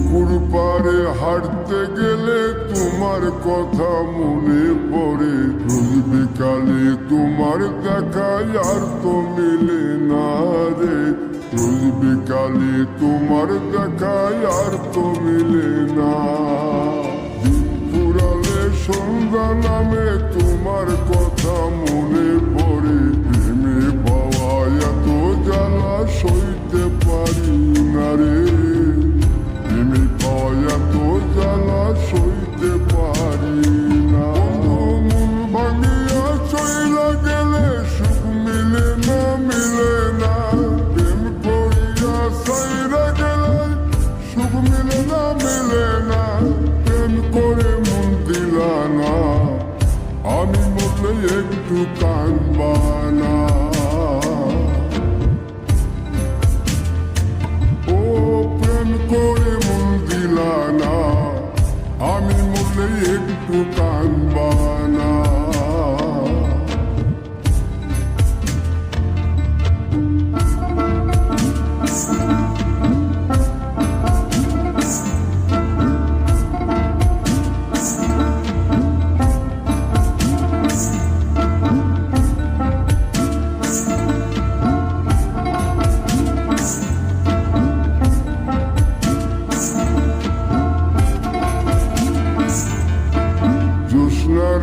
পুকুর পাড়ে হাঁটতে গেলে তোমার কথা মনে পড়ে। রোজ বিকালে তোমার দেখা আর তো মিলে না রে। রোজ বিকালে তোমার দেখা আর তো মিলে না। দিন ফুরালে সন্ধ্যা নামে তোমার কথা মনে পড়ে। প্রেমে পাওয়া এত জ্বালা সইতে পারি না রে। প্রেমে পাওয়া এত জ্বালা সইতে পারি না। মন ভাঙিয়া চইলা গেলে সুখ মিলে না, মিলে না। প্রেম করিয়া সাইরা গেলে সুখ মিলে না, মিলে না। প্রেম করে মন দিলা না, আমি মরলে একটু কাঁদবা না। ও প্রেম করে মন দিলা না, আমি মরলে একটু কাঁদবা না।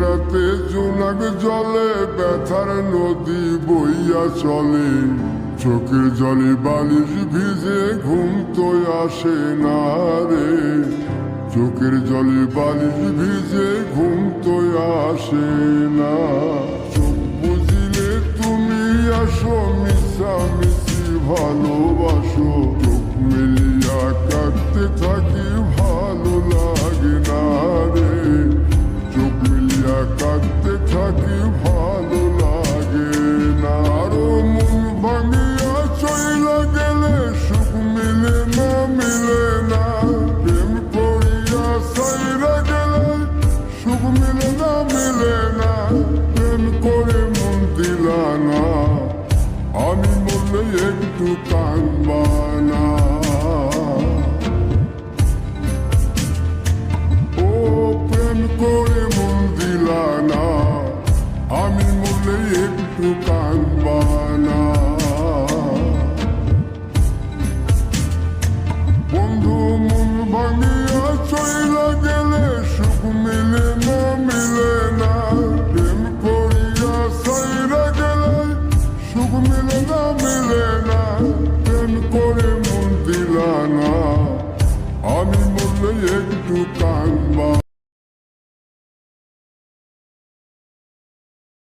রাতে জোনাক জলে ব্যথার নদী বইয়া চলে। চোখের জলে বালিশ ভিজে ঘুম তো আসে না রে। চোখের জলে বালিশ ভিজে ঘুম তো আসে না। চোখ বুঝিলে তুমি আসো, মিশামিশি ভালোবাসো। চোখ মিলিয়া কাঁদতে থাকি, ভালো লাগে না রে। চোখ মিলিয়া কাঁদতে থাকি, ভালো লাগে না। আরো মন ভাঙিয়া চইলা গেলে সুখ মিলে না, মিলে না। প্রেম করিয়া সাইরা গেলে সুখ মিলে না, মিলে না। প্রেম করে মন দিলা না, আমি মরলে একটু কাঁদবা না। ও প্রেম করে মন দিলা না, আমি মরলে একটু কাঁদবা না। বন্ধু মন ভাঙিয়া চইলা গেলে সুখ মিলে না, মিলে না। প্রেম করিয়া সাইরা গেলে সুখ মিলে না, মিলে না। প্রেম করে মন দিলা না, আমি মরলে একটু কাঁদবা।